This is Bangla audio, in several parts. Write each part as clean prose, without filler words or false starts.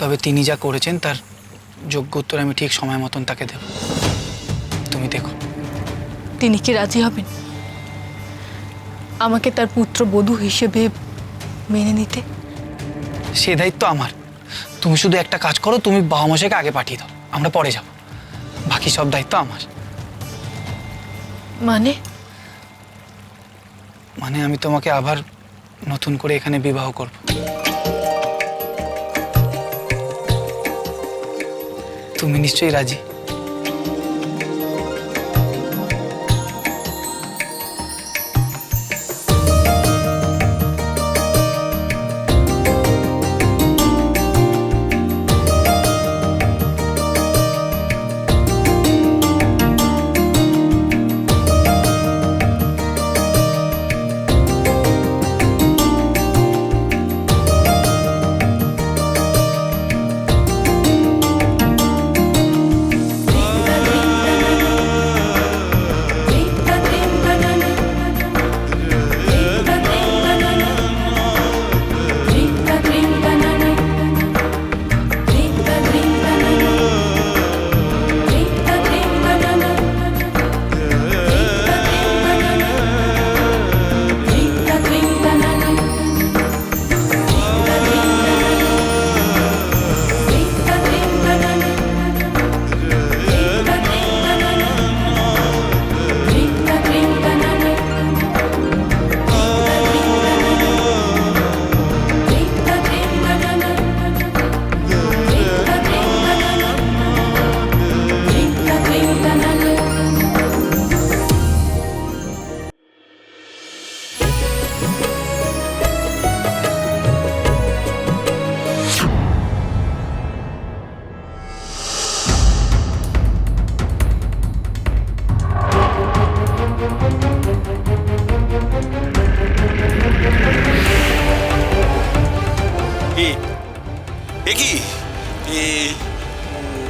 তবে তিনি যা করেছেন তার যোগ্য উত্তর আমি ঠিক সময় মতন তাকে দেব। তুমি দেখো। তিনি কি রাজি হবেন আমাকে তার পুত্রবধূ হিসেবে মেনে নিতে? সে দায়িত্ব আমার। তুমি শুধু একটা কাজ করো, তুমি বাবা মশাইকে আগে পাঠিয়ে দাও, আমরা পরে যাব। বাকি সব দায়িত্ব আমার। মানে? মানে আমি তোমাকে আবার নতুন করে এখানে বিবাহ করব। তুমি নিশ্চয়ই রাজি?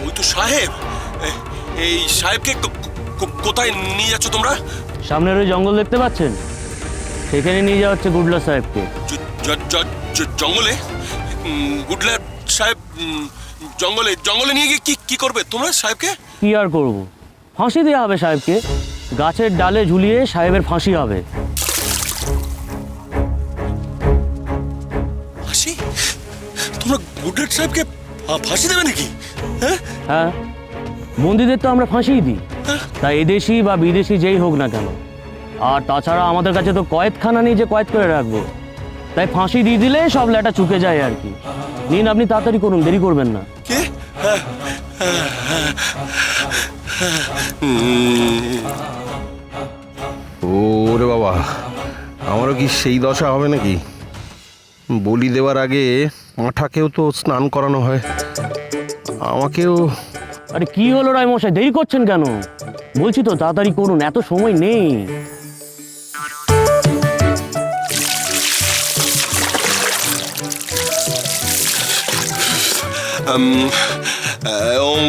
ওই তো সাহেব। এই সাহেবকে কোথায় নিয়ে যাচ্ছ তোমরা? সামনের ওই জঙ্গল দেখতে পাচ্ছেন, সেখানে নিয়ে যাওয়া হচ্ছে গুডলা সাহেবকে। জঙ্গলে? গুডলা সাহেব জঙ্গলে জঙ্গলে নিয়ে গিয়ে কি করবে তোমরা সাহেবকে? কি আর করব, ফাঁসি দেওয়া হবে সাহেবকে। গাছের ডালে ঝুলিয়ে সাহেবের ফাঁসি হবে। ফাঁসি? তোমরা গুডলা সাহেবকে ফাঁসি দেবে নাকি? হ্যাঁ, বন্দীদের তো আমরা ফাঁসিই দিই, তাই এদেশি বা বিদেশি যেই হোক না কেন। আর তাছাড়া আমাদের কাছে তো কয়েদখানা নেই যে কয়েদ করে রাখবো, তাই ফাঁসি দিয়ে দিলে সব লেটা চুকে যায় আর কি। নিন, আপনি তাড়াতাড়ি করুন, দেরি করবেন না। কে? ওরে বাবা, আমারও কি সেই দশা হবে নাকি? বলি দেওয়ার আগে পাঁঠাকেও তো স্নান করানো হয়, আমাকেও। আরে কি হলো রায় মশাই, দেরি করছেন কেন? বলছি তো তাড়াতাড়ি করুন, এত সময় নেই। ওম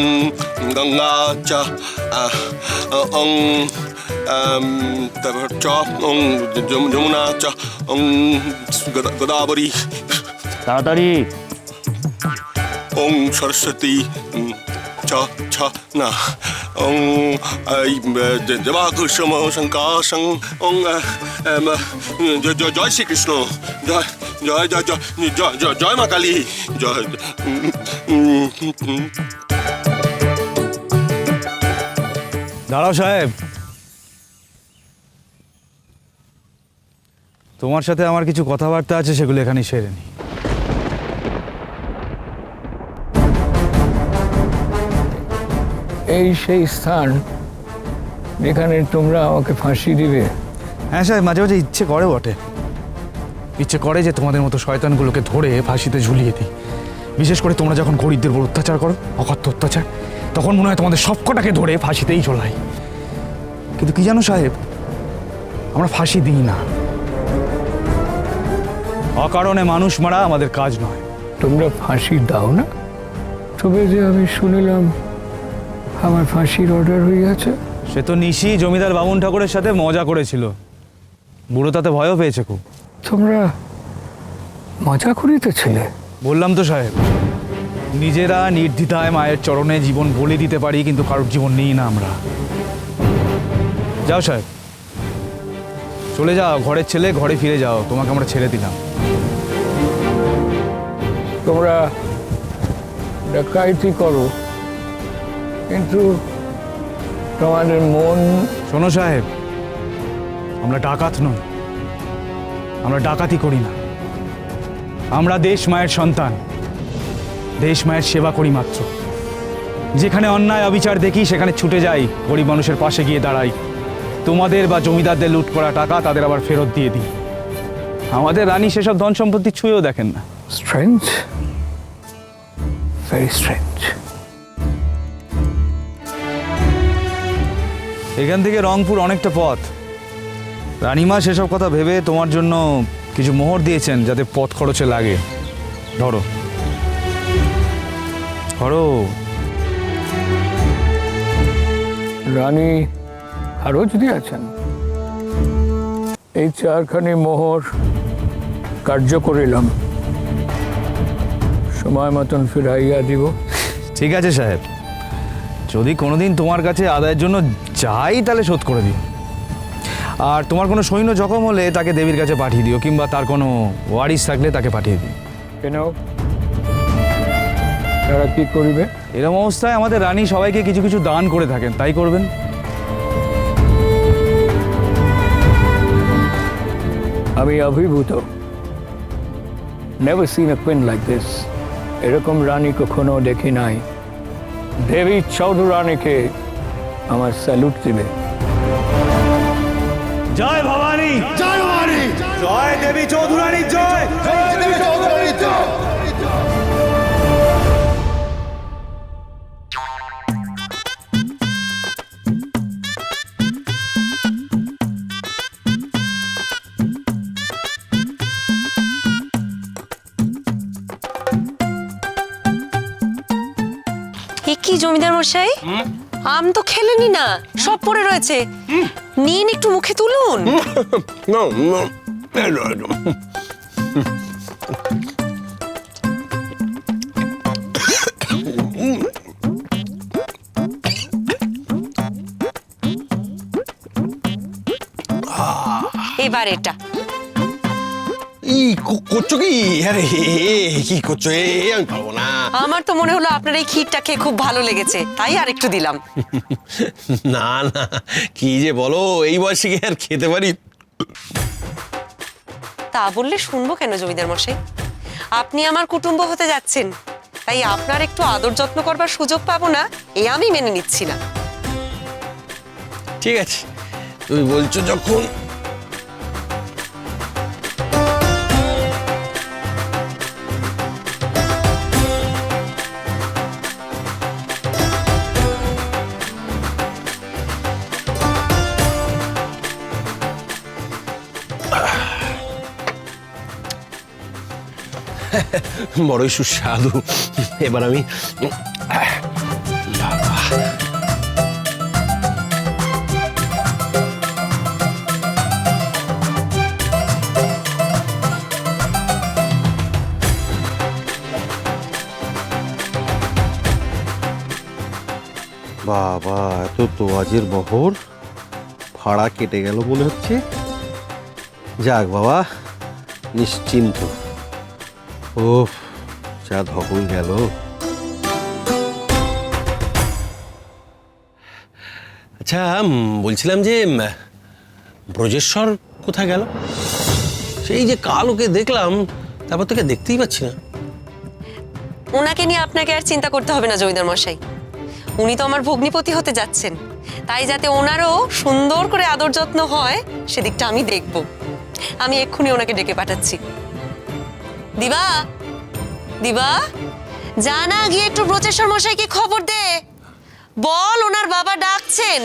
গঙ্গা চ ওং তারপর চ ওং যমুনা চ ওং গোদাবরী তাড়াতাড়ি। ওং সরস্বতী চ ছ না ওং জবাকুসুম শঙ্কাশং ওং জয় শ্রীকৃষ্ণ, জয় জয় জয় জয় জয় জয় মা কালী, জয়। দাঁড়াও সাহেব, তোমার সাথে আমার কিছু কথাবার্তা আছে, সেগুলো এখানেই সেরে নি। এই সেই স্থান যেখানে তোমরা আমাকে ফাঁসি দিবে? হ্যাঁ সাহেব, মাঝে মাঝে ইচ্ছে করে বটে, ইচ্ছে করে যে তোমাদের মতো শয়তানগুলোকে ধরে ফাঁসিতে ঝুলিয়ে দিই। বিশেষ করে তোমরা যখন গরিবদের উপর অত্যাচার করো, অকথ্য অত্যাচার, তখন মনে হয় তোমাদের সবকটাকে ধরে ফাঁসিতেই ঝোলাই। কিন্তু কি জানো সাহেব, আমরা ফাঁসি দিই না। অকারণে মানুষ মারা আমাদের কাজ নয়। তোমরা ফাঁসি দাও না? তবে যে আমি শুনলাম আমার ফাঁসির অর্ডার হয়ে গেছে। সে তো নিশি জমিদার বামুন ঠাকুরের সাথে মজা করেছিল, বুড়ো তাতে ভয়ও পেয়েছে খুব। তোমরা মজা করিতেছিলে? বললাম তো সাহেব, নিজেরা নির্দ্বিধায় মায়ের চরণে জীবন বলি দিতে পারি, কিন্তু কারোর জীবন নিই না আমরা। যাও সাহেব, চলে যাও, ঘরের ছেলে ঘরে ফিরে যাও, তোমাকে আমরা ছেড়ে দিলাম। তোমরা ডাকাইতি করো, কিন্তু তোমাদের মন শোনো সাহেব, আমরা ডাকাত নই, আমরা ডাকাতি করি না। আমরা দেশ মায়ের সন্তান, দেশ মায়ের সেবা করি মাত্র। যেখানে অন্যায় অবিচার দেখি সেখানে ছুটে যাই, গরিব মানুষের পাশে গিয়ে দাঁড়াই। তোমাদের বা জমিদারদের লুট করা টাকা তাদের আবার ফেরত দিয়ে দিই। আমাদের রানী সেসব ধন সম্পত্তি ছুঁয়েও দেখেন না। Strange, very strange. এখান থেকে রংপুর অনেকটা পথ। রানীমা সেসব কথা ভেবে তোমার জন্য কিছু মোহর দিয়েছেন যাতে পথ খরচে লাগে। ধরো ধরো। রানী খরচ দিয়েছেন? এই 4খানি মোহর কার্য করিলাম, সময় মতন ফিরাইয়া দিব। ঠিক আছে সাহেব, যদি কোনোদিন তোমার কাছে আদায়ের জন্য যাই তাহলে শোধ করে দিও। আর তোমার কোনো সৈন্য জখম হলে তাকে দেবীর কাছে পাঠিয়ে দিও, কিংবা তার কোনো ওয়ারিশ থাকলে তাকে পাঠিয়ে দিও। কেন, তারা কি করিবে? এরকম অবস্থায় আমাদের রানী সবাইকে কিছু কিছু দান করে থাকেন, তাই করবেন। আমি অভিভূত। Never seen A queen like this. এরকম রানী কখনো দেখি নাই। দেবী চৌধুরানীকে আমার স্যালুট দিবে। জয় ভবানী, জয় ভবানী, জয় দেবী চৌধুরানী, জয় জয় দেবী চৌধুরানী, জয়। কি জমিদার মশাই, আম তো খেলেনি না, সব পড়ে রয়েছে। নিন, একটু মুখে তুলুন। এবার এটা করছো কি? আরে কি করছো? আমি পারবো না। আমার তো মনে হলো আপনার এই ক্ষীরটা খেয়ে খুব ভালো লেগেছে, তাই আর একটু দিলাম। না না, কি যে বলো, এই বয়সে কি আর খেতে পারি? তা বললে শুনবো কেন জমিদার মশাই? আপনি আমার কুটুম্ব হতে যাচ্ছেন, তাই আপনার একটু আদর যত্ন করবার সুযোগ পাবো না, এ আমি মেনে নিচ্ছি না। ঠিক আছে, তুমি বলছো যখন। বড়ই সুস্বাদু। এবার আমি বাবা, এত তোয়াজের বহর, ভাড়া কেটে গেল মনে হচ্ছে। যাক বাবা, নিশ্চিন্ত। ও যা ধকল গেল। আচ্ছা, বলছিলাম যে ব্রজেশ্বর কোথায় গেল? সেই যে কাল ওকে দেখলাম, তারপর থেকে দেখতেই পাচ্ছি না। ওনাকে নিয়ে আপনাকে আর চিন্তা করতে হবে না জমিদার মশাই, উনি তো আমার ভগ্নিপতি হতে যাচ্ছেন, তাই যাতে ওনারও সুন্দর করে আদর যত্ন হয় সেদিকটা আমি দেখব। আমি এক্ষুনি ওনাকে ডেকে পাঠাচ্ছি। দিবা, দিবা, জানা গিয়ে একটু ব্রজেশ্বর মশাইকে খবর দে, বল ওনার বাবা ডাকছেন।